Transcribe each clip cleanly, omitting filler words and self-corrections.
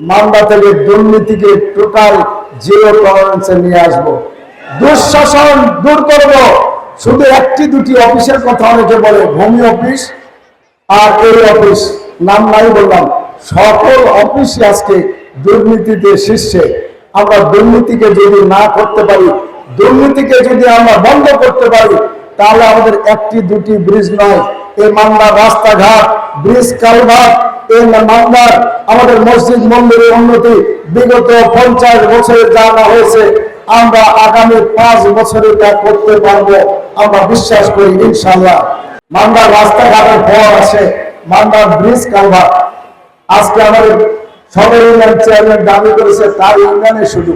মামলা থেকে দুর্নীতিকে total zero টলারেন্সে নিয়ে আসবো, দুঃশাসন দূর করব। শুধু একটি দুটি অফিসের কথা অনেকে বলে, ভূমি অফিস আর এই অফিস, নাম নাই বললাম, সকল অফিসই আজকে দুর্নীতিতে শীর্ষে। আমরা দুর্নীতিকে যদি না করতে পারি, দুর্নীতিকে যদি আমরা বন্ধ করতে পারি, তাহলে আমাদের একটি দুটি ব্রিজ নয়, এই মামলার রাস্তাঘাট, ব্রিজ, কালভার্ট, এই মামলার আমাদের মসজিদ মন্দিরের উন্নতি বিগত 50 বছরে যা না হয়েছে, আমরা আগামী 5 বছরে তা করতে পারবো, আমরা বিশ্বাস করি ইনশাআল্লাহ। মামলার রাস্তাঘাটের পর আছে মামলার ব্রিজ, কালভার্ট। আজকে আমাদের সদর ইউনিয়ন চেয়ারম্যান দাবি করেছে তার ইউনিয়নে শুধু,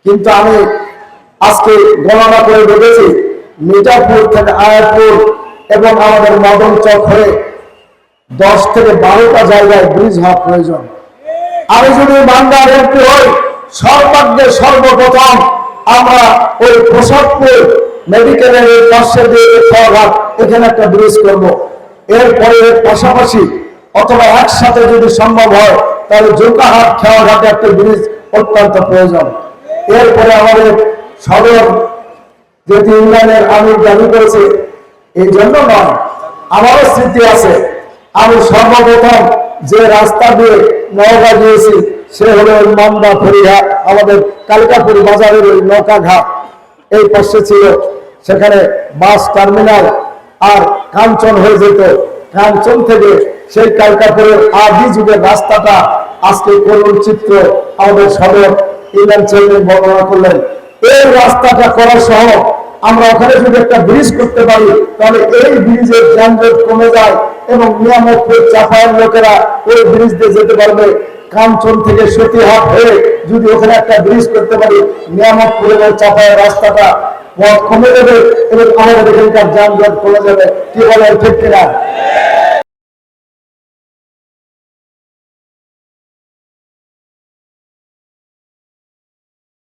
কিন্তু আমি আজকে গণনা করে দেখেছি মিঠাপুর থেকে আয়ারপুর এবং আমাদের মদন চক হয়ে 10 থেকে 12টা জায়গায় ব্রিজ হওয়া প্রয়োজন। আমি যদি মামলার এমপি হই, সর্বাগ্রে সর্বপ্রথম আমরা ওই প্রসাদপুর মেডিকেলের পাশে দিয়ে খাওয়াঘাট, এখানে একটা ব্রিজ করব। এরপরে এর পাশাপাশি অথবা একসাথে যদি সম্ভব হয় তাহলে জোকাহাট খাওয়াঘাটে একটা ব্রিজ অত্যন্ত প্রয়োজন। এরপরে আমাদের সদর যেটি ইউনিয়নের আমি দাবি করেছি, এই জন্য নয়, আমারও স্মৃতি আছে, আমি সর্বপ্রথম যে রাস্তা দিয়ে নওগাঁ গিয়েছি সে হলো মামদা ফেরিঘাট, আমাদের কালিকাপুর বাজারের ওই নৌকা ঘাট এই পাশে ছিল, সেখানে বাস টার্মিনাল আর কাঞ্চন হয়ে যেত। কাঞ্চন থেকে সেই কালিকাপুরের আদি যুগের রাস্তাটা আজকে করুণ চিত্র আমাদের সদর ইউনিয়ন চেয়ারম্যান বর্ণনা করলেন। এই রাস্তাটা করা সহ আমরা ওখানে যদি একটা ব্রিজ করতে পারি, তাহলে এই ব্রিজের যানজট কমে যায় এবং নিয়ামতপুর চাপায়ের লোকেরা ওই ব্রিজ দিয়ে যেতে পারবে। কাঞ্চন থেকে সতীহাট হয়ে যদি ওখানে একটা ব্রিজ করতে পারি, নিয়ামতপুর এবং চাপায়ের রাস্তাটা পথ কমে যাবে এবং আমাদের এখানকার যানজট কমে যাবে। কি বলেন, ঠিক কিনা?